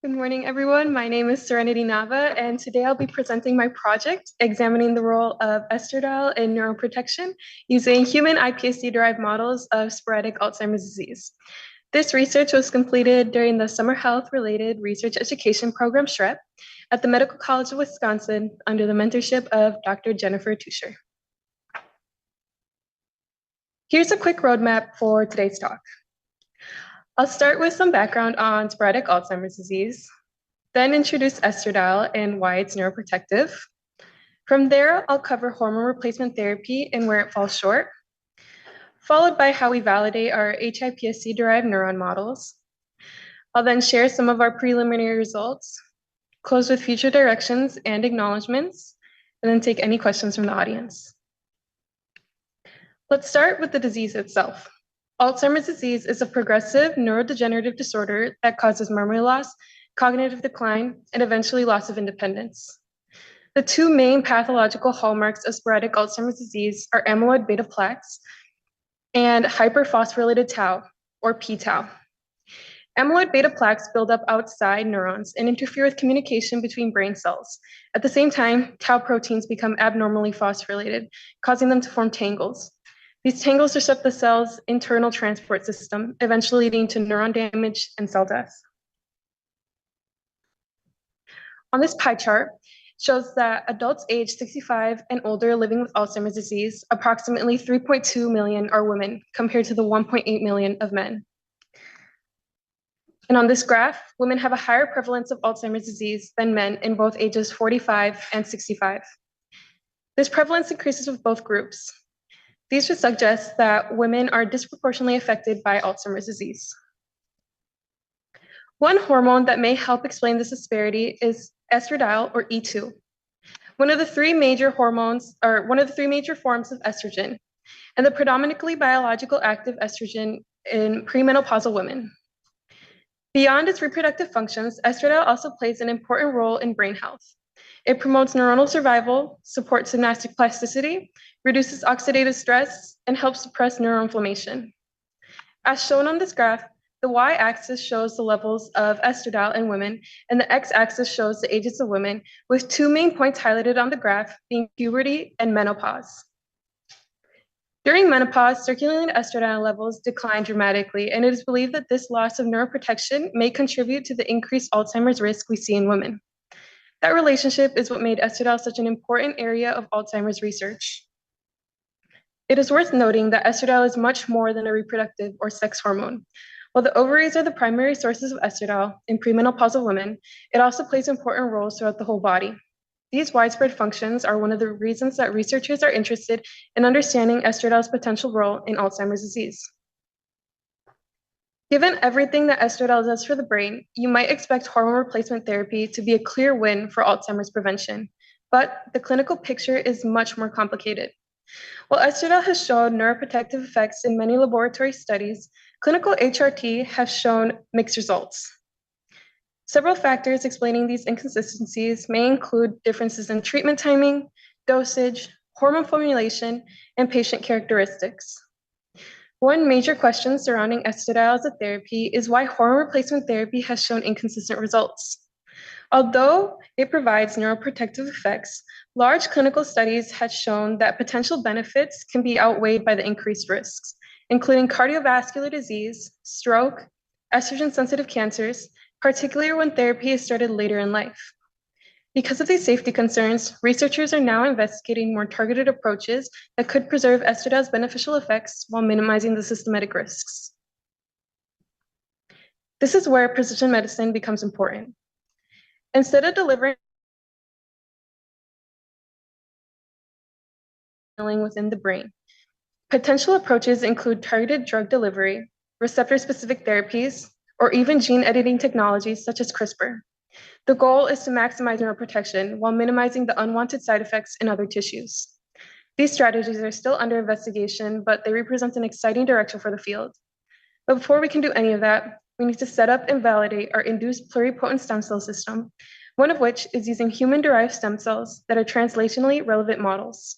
Good morning, everyone. My name is Serenity Nava, and today I'll be presenting my project examining the role of estradiol in neuroprotection using human iPSC-derived models of sporadic Alzheimer's disease. This research was completed during the Summer Health-Related Research Education Program SHREP at the Medical College of Wisconsin under the mentorship of Dr. Jennifer Tuscher. Here's a quick roadmap for today's talk. I'll start with some background on sporadic Alzheimer's disease, then introduce estradiol and why it's neuroprotective. From there, I'll cover hormone replacement therapy and where it falls short, followed by how we validate our HIPSC-derived neuron models. I'll then share some of our preliminary results, close with future directions and acknowledgements, and then take any questions from the audience. Let's start with the disease itself. Alzheimer's disease is a progressive neurodegenerative disorder that causes memory loss, cognitive decline, and eventually loss of independence. The two main pathological hallmarks of sporadic Alzheimer's disease are amyloid beta plaques and hyperphosphorylated tau, or p-tau. Amyloid beta plaques build up outside neurons and interfere with communication between brain cells. At the same time, tau proteins become abnormally phosphorylated, causing them to form tangles. These tangles disrupt the cell's internal transport system, eventually leading to neuron damage and cell death. On this pie chart, shows that adults aged 65 and older living with Alzheimer's disease, approximately 3.2 million are women, compared to the 1.8 million of men. And on this graph, women have a higher prevalence of Alzheimer's disease than men in both ages 45 and 65. This prevalence increases with both groups. These would suggest that women are disproportionately affected by Alzheimer's disease. One hormone that may help explain this disparity is estradiol, or E2, one of the three major forms of estrogen, and the predominantly biologically active estrogen in premenopausal women. Beyond its reproductive functions, estradiol also plays an important role in brain health. It promotes neuronal survival, supports synaptic plasticity, reduces oxidative stress, and helps suppress neuroinflammation. As shown on this graph, the y-axis shows the levels of estradiol in women, and the x-axis shows the ages of women, with two main points highlighted on the graph being puberty and menopause. During menopause, circulating estradiol levels decline dramatically, and it is believed that this loss of neuroprotection may contribute to the increased Alzheimer's risk we see in women. That relationship is what made estradiol such an important area of Alzheimer's research. It is worth noting that estradiol is much more than a reproductive or sex hormone. While the ovaries are the primary sources of estradiol in premenopausal women, it also plays important roles throughout the whole body. These widespread functions are one of the reasons that researchers are interested in understanding estradiol's potential role in Alzheimer's disease. Given everything that estradiol does for the brain, you might expect hormone replacement therapy to be a clear win for Alzheimer's prevention, but the clinical picture is much more complicated. While estradiol has shown neuroprotective effects in many laboratory studies, clinical HRT has shown mixed results. Several factors explaining these inconsistencies may include differences in treatment timing, dosage, hormone formulation, and patient characteristics. One major question surrounding estradiol as a therapy is why hormone replacement therapy has shown inconsistent results. Although it provides neuroprotective effects, large clinical studies have shown that potential benefits can be outweighed by the increased risks, including cardiovascular disease, stroke, estrogen-sensitive cancers, particularly when therapy is started later in life. Because of these safety concerns, researchers are now investigating more targeted approaches that could preserve estradiol's beneficial effects while minimizing the systemic risks. This is where precision medicine becomes important. Instead of delivering within the brain, potential approaches include targeted drug delivery, receptor-specific therapies, or even gene editing technologies such as CRISPR. The goal is to maximize neuroprotection while minimizing the unwanted side effects in other tissues. These strategies are still under investigation, but they represent an exciting direction for the field. But before we can do any of that, we need to set up and validate our induced pluripotent stem cell system, one of which is using human-derived stem cells that are translationally relevant models.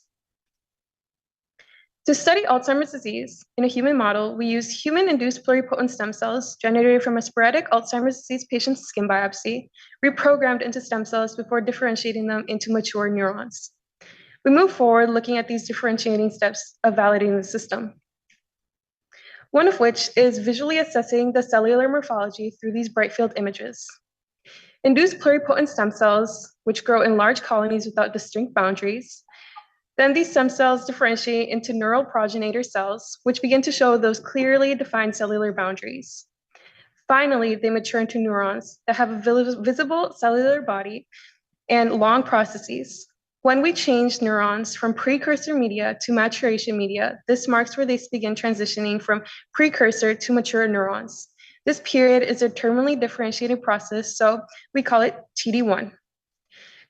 To study Alzheimer's disease in a human model, we used human-induced pluripotent stem cells generated from a sporadic Alzheimer's disease patient's skin biopsy, reprogrammed into stem cells before differentiating them into mature neurons. We move forward looking at these differentiating steps of validating the system. One of which is visually assessing the cellular morphology through these bright field images. Induced pluripotent stem cells, which grow in large colonies without distinct boundaries. Then these stem cells differentiate into neural progenitor cells, which begin to show those clearly defined cellular boundaries. Finally, they mature into neurons that have a visible cellular body and long processes. When we change neurons from precursor media to maturation media, this marks where they begin transitioning from precursor to mature neurons. This period is a terminally differentiated process, so we call it TD1.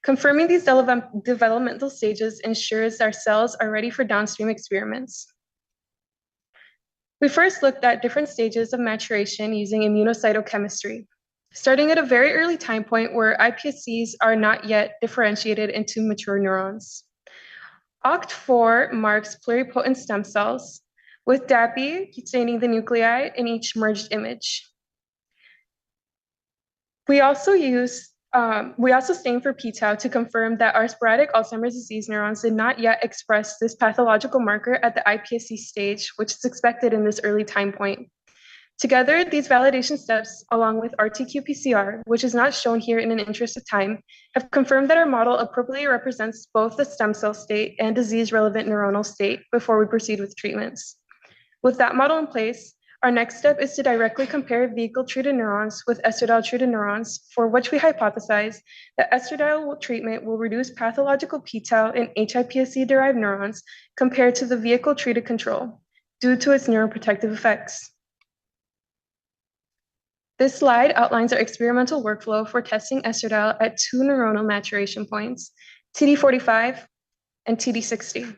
Confirming these developmental stages ensures our cells are ready for downstream experiments. We first looked at different stages of maturation using immunocytochemistry, starting at a very early time point where iPSCs are not yet differentiated into mature neurons. OCT4 marks pluripotent stem cells, with DAPI staining the nuclei in each merged image. We also stain for p-tau to confirm that our sporadic Alzheimer's disease neurons did not yet express this pathological marker at the iPSC stage, which is expected in this early time point. Together, these validation steps, along with RT-qPCR, which is not shown here in an interest of time, have confirmed that our model appropriately represents both the stem cell state and disease-relevant neuronal state before we proceed with treatments. With that model in place, our next step is to directly compare vehicle-treated neurons with estradiol-treated neurons, for which we hypothesize that estradiol treatment will reduce pathological p-tau in HIPSC-derived neurons compared to the vehicle-treated control, due to its neuroprotective effects. This slide outlines our experimental workflow for testing estradiol at two neuronal maturation points, TD45 and TD60.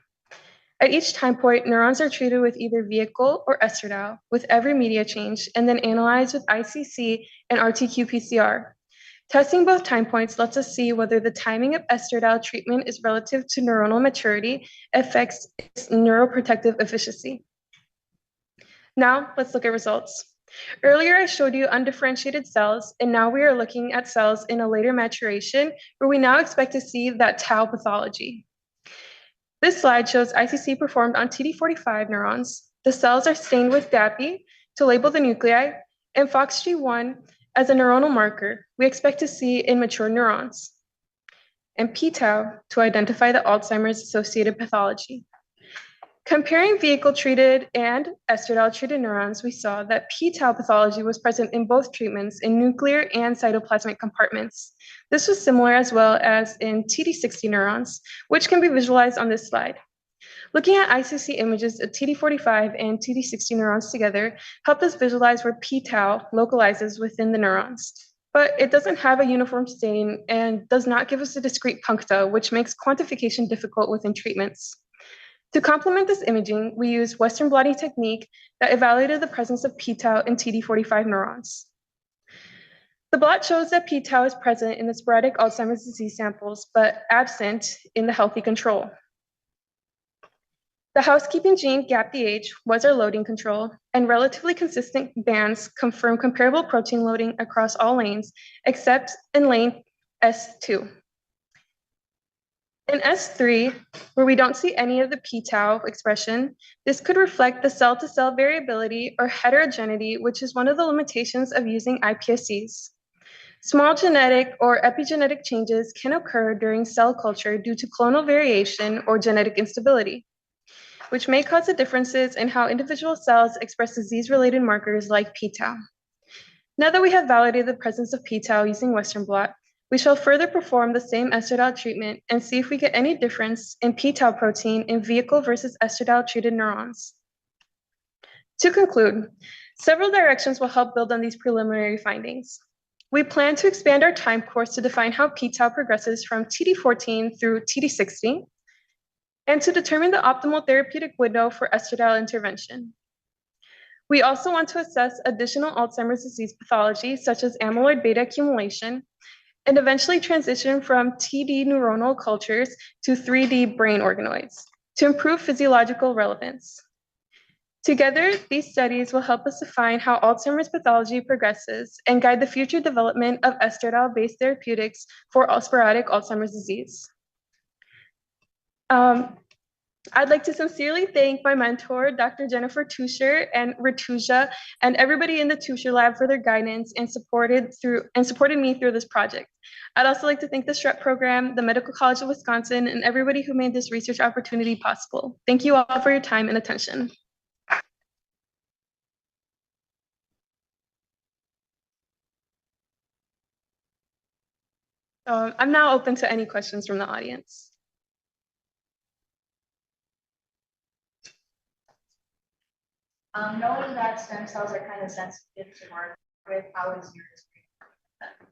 At each time point, neurons are treated with either vehicle or estradiol with every media change and then analyzed with ICC and RT-qPCR. Testing both time points lets us see whether the timing of estradiol treatment is relative to neuronal maturity affects its neuroprotective efficacy. Now, let's look at results. Earlier, I showed you undifferentiated cells, and now we are looking at cells in a later maturation where we now expect to see that tau pathology. This slide shows ICC performed on TD45 neurons. The cells are stained with DAPI to label the nuclei, and FOXG1 as a neuronal marker we expect to see in mature neurons, and p-tau to identify the Alzheimer's associated pathology. Comparing vehicle-treated and estradiol-treated neurons, we saw that p-tau pathology was present in both treatments in nuclear and cytoplasmic compartments. This was similar as well as in TD60 neurons, which can be visualized on this slide. Looking at ICC images of TD45 and TD60 neurons together helped us visualize where p-tau localizes within the neurons. But it doesn't have a uniform stain and does not give us a discrete puncta, which makes quantification difficult within treatments. To complement this imaging, we used Western blotting technique that evaluated the presence of p-tau in TD45 neurons. The blot shows that p-tau is present in the sporadic Alzheimer's disease samples, but absent in the healthy control. The housekeeping gene GAPDH was our loading control, and relatively consistent bands confirm comparable protein loading across all lanes, except in lane S2. In S3, where we don't see any of the p-tau expression, this could reflect the cell-to-cell variability or heterogeneity, which is one of the limitations of using iPSCs. Small genetic or epigenetic changes can occur during cell culture due to clonal variation or genetic instability, which may cause the differences in how individual cells express disease-related markers like p-tau. Now that we have validated the presence of p-tau using Western blot, we shall further perform the same estradiol treatment and see if we get any difference in p-tau protein in vehicle versus estradiol-treated neurons. To conclude, several directions will help build on these preliminary findings. We plan to expand our time course to define how p-tau progresses from TD14 through TD60, and to determine the optimal therapeutic window for estradiol intervention. We also want to assess additional Alzheimer's disease pathology, such as amyloid beta accumulation, and eventually transition from TD neuronal cultures to 3D brain organoids to improve physiological relevance. Together, these studies will help us define how Alzheimer's pathology progresses and guide the future development of estradiol-based therapeutics for all sporadic Alzheimer's disease. I'd like to sincerely thank my mentor, Dr. Jennifer Tuscher and Ratuja, and everybody in the Tuscher Lab for their guidance and supported me through this project. I'd also like to thank the SHREP program, the Medical College of Wisconsin, and everybody who made this research opportunity possible. Thank you all for your time and attention. I'm now open to any questions from the audience. Knowing that stem cells are kind of sensitive to work with, how is your experience?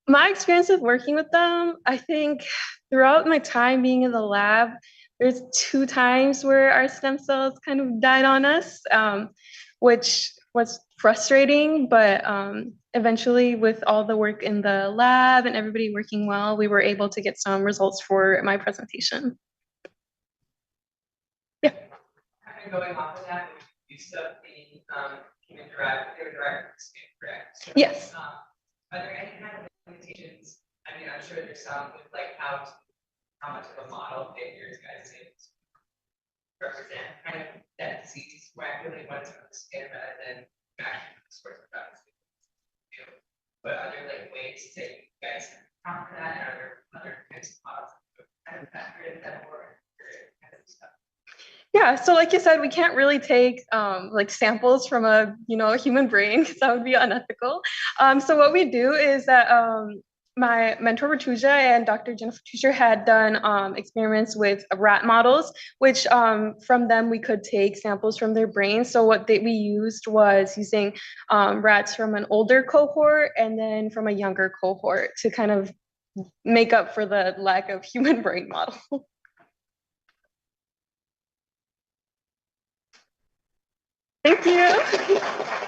My experience with working with them, I think throughout my time being in the lab, there's 2 times where our stem cells kind of died on us, which was frustrating, but eventually with all the work in the lab and everybody working well, we were able to get some results for my presentation. Yeah. Going off of that, use of the human-derived, correct? So, yes. Are there any kind of limitations? I mean, I'm sure there's some with like how much of a model figure you guys able to represent kind of that disease where I really want to understand rather than actually the source of that. But are there like ways to you guys account for that, and are there other types of models that kind of factor in that or kind of stuff? Yeah, so like you said, we can't really take like samples from a human brain because that would be unethical. So what we do is that my mentor Ratuja and Dr. Jennifer Tuscher had done experiments with rat models, which from them we could take samples from their brains. So what we used was using rats from an older cohort and then from a younger cohort to kind of make up for the lack of human brain model. Thank you.